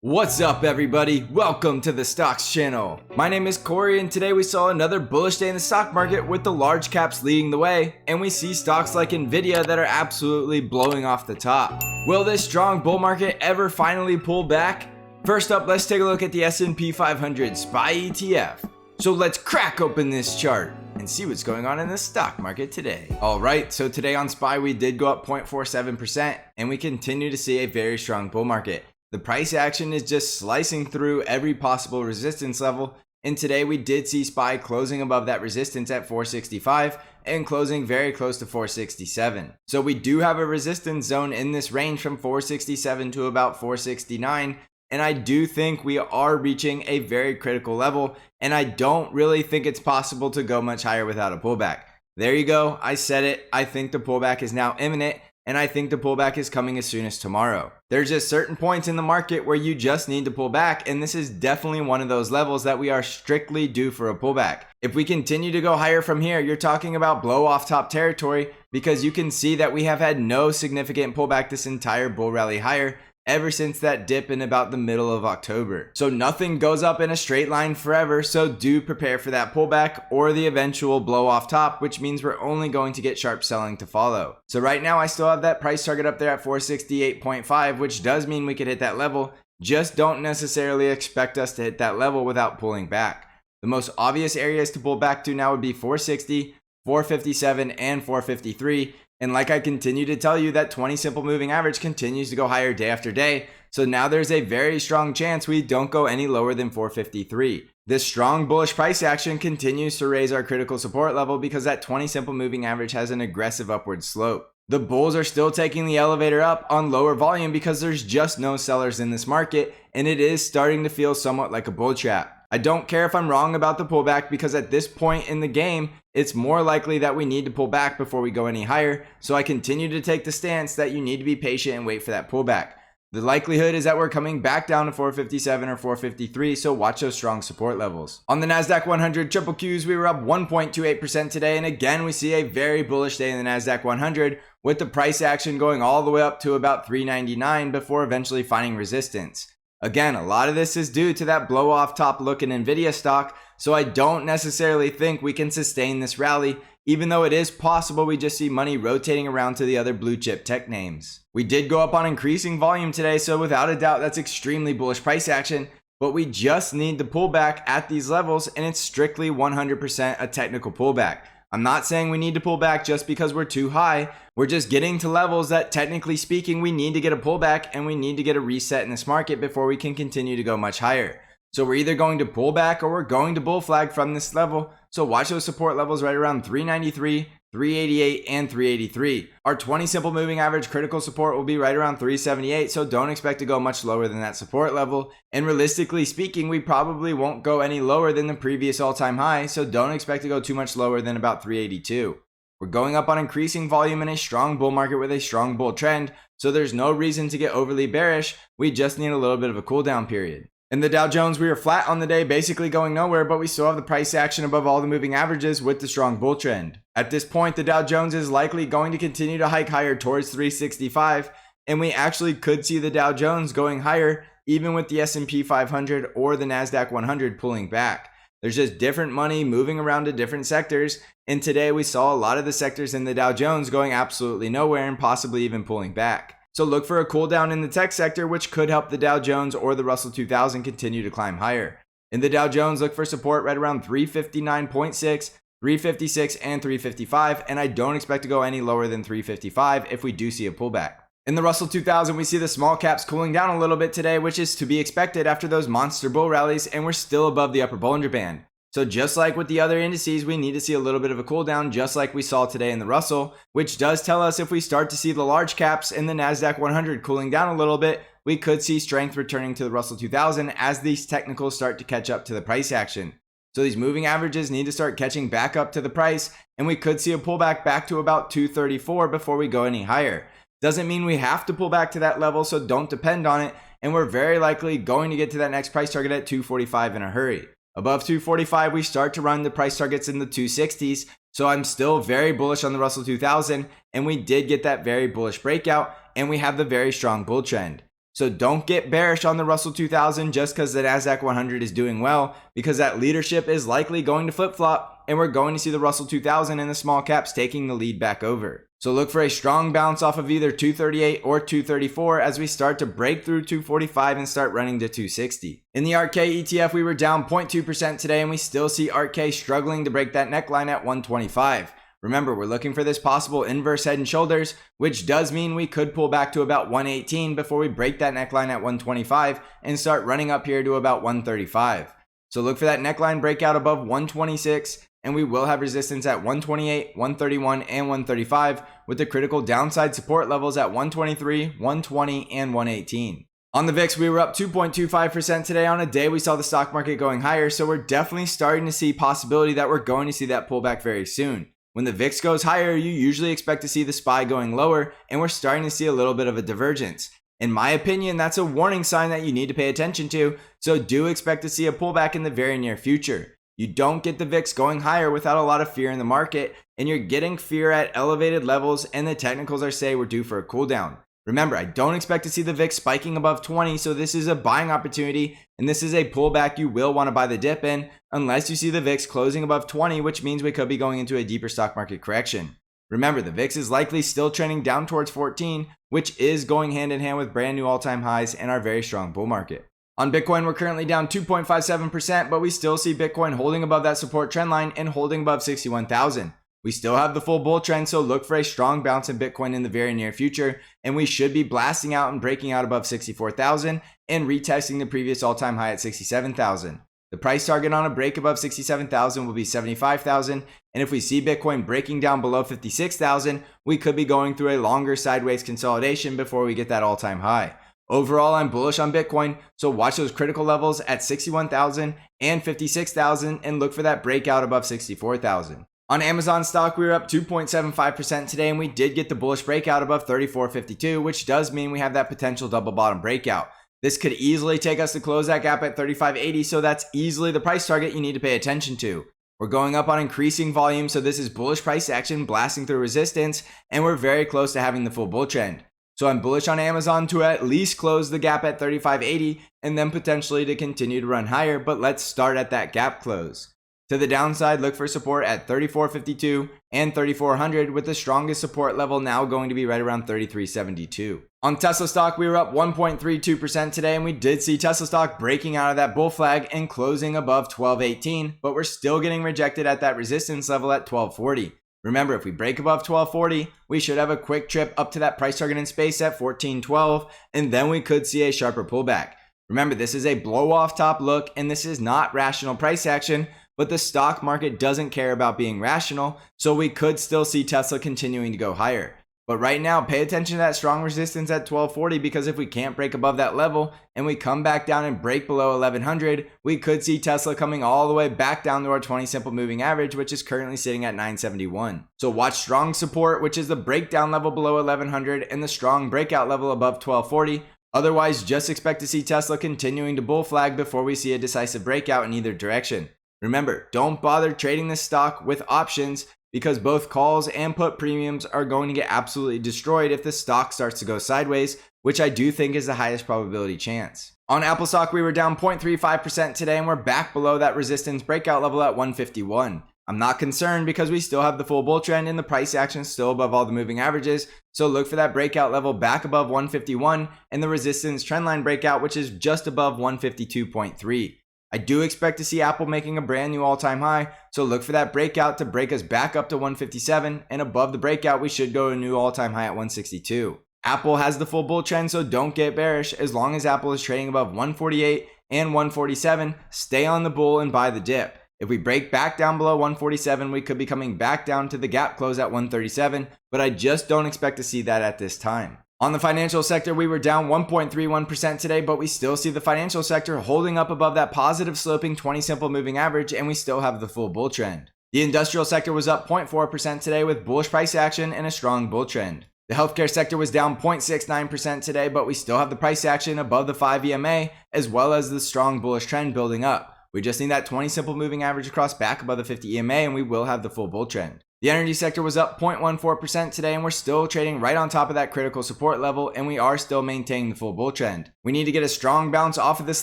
What's up everybody? Welcome to the Stocks channel. My name is Corey and today we saw another bullish day in the stock market with the large caps leading the way, and we see stocks like Nvidia that are absolutely blowing off the top. Will this strong bull market ever finally pull back? First up, let's take a look at the S&P 500 SPY ETF. So let's crack open this chart and see what's going on in the stock market today. Alright, so today on SPY we did go up 0.47% and we continue to see a very strong bull market. The price action is just slicing through every possible resistance level, and today we did see SPY closing above that resistance at 465 and closing very close to 467. So we do have a resistance zone in this range from 467 to about 469, and I do think we are reaching a very critical level, and I don't really think it's possible to go much higher without a pullback. There you go, I said it. I think the pullback is now imminent, and I think the pullback is coming as soon as tomorrow. There's just certain points in the market where you just need to pull back, and this is definitely one of those levels that we are strictly due for a pullback. If we continue to go higher from here, you're talking about blow off top territory, because you can see that we have had no significant pullback this entire bull rally higher ever since that dip in about the middle of October. So nothing goes up in a straight line forever, so do prepare for that pullback or the eventual blow off top, which means we're only going to get sharp selling to follow. So right now I still have that price target up there at 468.5, which does mean we could hit that level. Just don't necessarily expect us to hit that level without pulling back. The most obvious areas to pull back to now would be 460, 457, and 453. And like I continue to tell you, that 20 simple moving average continues to go higher day after day. So now there's a very strong chance we don't go any lower than 453. This strong bullish price action continues to raise our critical support level because that 20 simple moving average has an aggressive upward slope. The bulls are still taking the elevator up on lower volume because there's just no sellers in this market, and it is starting to feel somewhat like a bull trap. I don't care if I'm wrong about the pullback, because at this point in the game, it's more likely that we need to pull back before we go any higher. So I continue to take the stance that you need to be patient and wait for that pullback. The likelihood is that we're coming back down to 457 or 453, so watch those strong support levels. On the NASDAQ 100 triple Qs, we were up 1.28% today, and again we see a very bullish day in the NASDAQ 100 with the price action going all the way up to about 399 before eventually finding resistance. Again, a lot of this is due to that blow off top look in Nvidia stock, so I don't necessarily think we can sustain this rally, even though it is possible we just see money rotating around to the other blue chip tech names. We did go up on increasing volume today, so without a doubt that's extremely bullish price action, but we just need to pull back at these levels, and it's strictly 100% a technical pullback. I'm not saying we need to pull back just because we're too high. We're just getting to levels that, technically speaking, we need to get a pullback and we need to get a reset in this market before we can continue to go much higher. So we're either going to pull back or we're going to bull flag from this level. So watch those support levels right around 393, 388, and 383. Our 20 simple moving average critical support will be right around 378, so don't expect to go much lower than that support level. And realistically speaking, we probably won't go any lower than the previous all-time high, so don't expect to go too much lower than about 382. We're going up on increasing volume in a strong bull market with a strong bull trend, so there's no reason to get overly bearish. We just need a little bit of a cool down period. In the Dow Jones, we were flat on the day, basically going nowhere, but we still have the price action above all the moving averages with the strong bull trend. At this point, the Dow Jones is likely going to continue to hike higher towards 365, and we actually could see the Dow Jones going higher even with the S&P 500 or the NASDAQ 100 pulling back. There's just different money moving around to different sectors, and today we saw a lot of the sectors in the Dow Jones going absolutely nowhere and possibly even pulling back. So look for a cool down in the tech sector, which could help the Dow Jones or the Russell 2000 continue to climb higher. In the Dow Jones, look for support right around 359.6, 356, and 355, and I don't expect to go any lower than 355 if we do see a pullback. In the Russell 2000, we see the small caps cooling down a little bit today, which is to be expected after those monster bull rallies, and we're still above the upper Bollinger Band. So just like with the other indices, we need to see a little bit of a cool down, just like we saw today in the Russell, which does tell us if we start to see the large caps in the NASDAQ 100 cooling down a little bit, we could see strength returning to the Russell 2000 as these technicals start to catch up to the price action. So these moving averages need to start catching back up to the price, and we could see a pullback back to about 234 before we go any higher. Doesn't mean we have to pull back to that level, so don't depend on it, and we're very likely going to get to that next price target at 245 in a hurry. Above 245, we start to run the price targets in the 260s, so I'm still very bullish on the Russell 2000, and we did get that very bullish breakout, and we have the very strong bull trend. So don't get bearish on the Russell 2000 just because the Nasdaq 100 is doing well, because that leadership is likely going to flip-flop and we're going to see the Russell 2000 and the small caps taking the lead back over. So look for a strong bounce off of either 238 or 234 as we start to break through 245 and start running to 260. In the Arkk ETF, we were down 0.2% today and we still see Arkk struggling to break that neckline at 125. Remember, we're looking for this possible inverse head and shoulders, which does mean we could pull back to about 118 before we break that neckline at 125 and start running up here to about 135. So look for that neckline breakout above 126, and we will have resistance at 128, 131, and 135 with the critical downside support levels at 123, 120, and 118. On the VIX, we were up 2.25% today on a day we saw the stock market going higher, so we're definitely starting to see possibility that we're going to see that pullback very soon. When the VIX goes higher, you usually expect to see the SPY going lower, and we're starting to see a little bit of a divergence. In my opinion, that's a warning sign that you need to pay attention to, so do expect to see a pullback in the very near future. You don't get the VIX going higher without a lot of fear in the market, and you're getting fear at elevated levels, and the technicals are saying we're due for a cool down. Remember, I don't expect to see the VIX spiking above 20, so this is a buying opportunity, and this is a pullback you will want to buy the dip in, unless you see the VIX closing above 20, which means we could be going into a deeper stock market correction. Remember, the VIX is likely still trending down towards 14, which is going hand in hand with brand new all-time highs and our very strong bull market. On Bitcoin, we're currently down 2.57%, but we still see Bitcoin holding above that support trend line and holding above 61,000. We still have the full bull trend, so look for a strong bounce in Bitcoin in the very near future, and we should be blasting out and breaking out above 64,000 and retesting the previous all-time high at 67,000. The price target on a break above 67,000 will be 75,000, and if we see Bitcoin breaking down below 56,000, we could be going through a longer sideways consolidation before we get that all-time high. Overall, I'm bullish on Bitcoin, so watch those critical levels at 61,000 and 56,000 and look for that breakout above 64,000. On Amazon stock, we were up 2.75% today, and we did get the bullish breakout above 34.52, which does mean we have that potential double bottom breakout. This could easily take us to close that gap at 35.80, so that's easily the price target you need to pay attention to. We're going up on increasing volume, so this is bullish price action blasting through resistance, and we're very close to having the full bull trend. So I'm bullish on Amazon to at least close the gap at 35.80 and then potentially to continue to run higher, but let's start at that gap close. To the downside, look for support at 34.52 and 3400, with the strongest support level now going to be right around 33.72. On Tesla stock, we were up 1.32% today, and we did see Tesla stock breaking out of that bull flag and closing above 12.18, but we're still getting rejected at that resistance level at 12.40. Remember, if we break above 12.40, we should have a quick trip up to that price target in space at 14.12, and then we could see a sharper pullback. Remember, this is a blow off top look, and this is not rational price action, but the stock market doesn't care about being rational, so we could still see Tesla continuing to go higher. But right now, pay attention to that strong resistance at 12.40, because if we can't break above that level and we come back down and break below 1100, we could see Tesla coming all the way back down to our 20 simple moving average, which is currently sitting at 971. So watch strong support, which is the breakdown level below 1100 and the strong breakout level above 1240. Otherwise, just expect to see Tesla continuing to bull flag before we see a decisive breakout in either direction. Remember, don't bother trading this stock with options, because both calls and put premiums are going to get absolutely destroyed if the stock starts to go sideways, which I do think is the highest probability chance. On Apple stock, we were down 0.35% today, and we're back below that resistance breakout level at 151. I'm not concerned because we still have the full bull trend and the price action still above all the moving averages, so look for that breakout level back above 151 and the resistance trendline breakout, which is just above 152.3. I do expect to see Apple making a brand new all-time high, so look for that breakout to break us back up to 157, and above the breakout we should go to a new all-time high at 162. Apple has the full bull trend, so don't get bearish. As long as Apple is trading above 148 and 147, stay on the bull and buy the dip. If we break back down below 147, we could be coming back down to the gap close at 137, but I just don't expect to see that at this time. On the financial sector, we were down 1.31% today, but we still see the financial sector holding up above that positive sloping 20 simple moving average, and we still have the full bull trend. The industrial sector was up 0.4% today with bullish price action and a strong bull trend. The healthcare sector was down 0.69% today, but we still have the price action above the 5 EMA, as well as the strong bullish trend building up. We just need that 20 simple moving average across back above the 50 EMA, and we will have the full bull trend. The energy sector was up 0.14% today, and we're still trading right on top of that critical support level, and we are still maintaining the full bull trend. We need to get a strong bounce off of this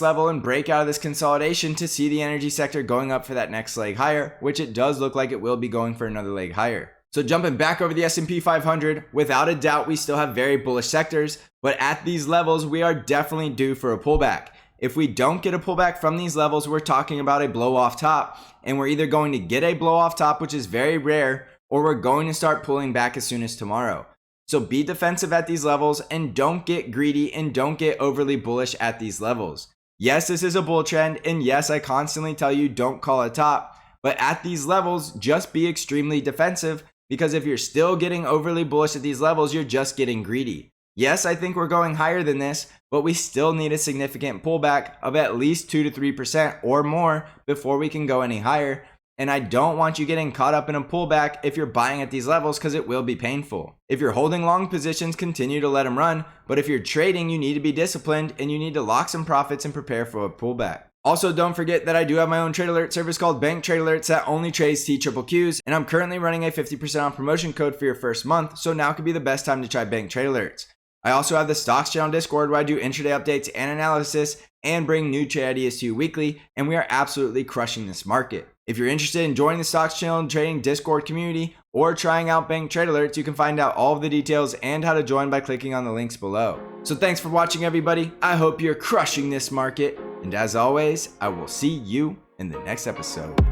level and break out of this consolidation to see the energy sector going up for that next leg higher, which it does look like it will be going for another leg higher. So jumping back over the S&P 500, without a doubt we still have very bullish sectors, but at these levels we are definitely due for a pullback. If we don't get a pullback from these levels, we're talking about a blow off top, and we're either going to get a blow off top, which is very rare, or we're going to start pulling back as soon as tomorrow. So be defensive at these levels and don't get greedy and don't get overly bullish at these levels. Yes, this is a bull trend, and yes, I constantly tell you don't call a top, but at these levels, just be extremely defensive, because if you're still getting overly bullish at these levels, you're just getting greedy. Yes, I think we're going higher than this, but we still need a significant pullback of at least 2 to 3% or more before we can go any higher. And I don't want you getting caught up in a pullback if you're buying at these levels, because it will be painful. If you're holding long positions, continue to let them run. But if you're trading, you need to be disciplined and you need to lock some profits and prepare for a pullback. Also, don't forget that I do have my own trade alert service called BANC Trade Alerts that only trades TQQQs, and I'm currently running a 50% off promotion code for your first month, so now could be the best time to try BANC Trade Alerts. I also have the Stocks channel Discord where I do intraday updates and analysis and bring new trade ideas to you weekly, and we are absolutely crushing this market. If you're interested in joining the Stocks channel and trading Discord community or trying out BANC Trade Alerts, you can find out all of the details and how to join by clicking on the links below. So thanks for watching, everybody. I hope you're crushing this market, and as always, I will see you in the next episode.